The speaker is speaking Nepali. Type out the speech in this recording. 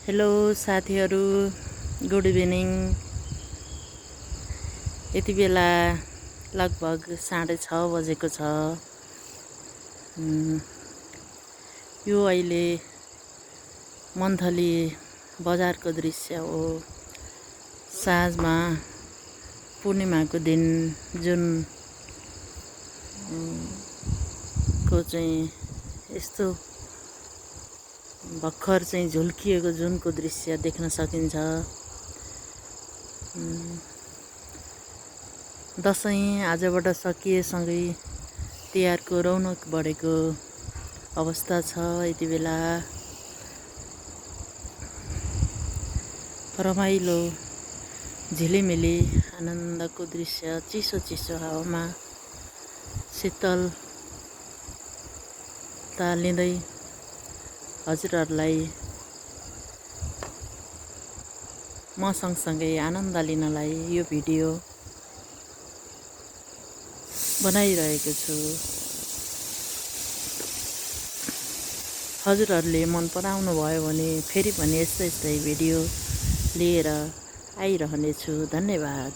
हेलो साथीहरू, गुड इभिनिङ। यति बेला लगभग 6:30 बजेको छ। यो अहिले मन्थली बजारको दृश्य हो। साँझमा पूर्णिमाको दिन जुन को चाहिँ यस्तो भर्खर चाहिँ झुल्किएको जुनको दृश्य देख्न सकिन्छ। दसैँ आजबाट सकिएसँगै तिहारको रौनक बढेको अवस्था छ। यति बेला रमाइलो झिलिमिली आनन्दको दृश्य, चिसो चिसो हावामा शीतलता लिँदै हजुरहरूलाई म सँगसँगै आनन्द लिनलाई यो भिडियो बनाइरहेको छु। हजुरहरूले मन पराउनु भयो भने फेरि पनि यस्तै भिडियो लिएर आइरहनेछु। धन्यवाद।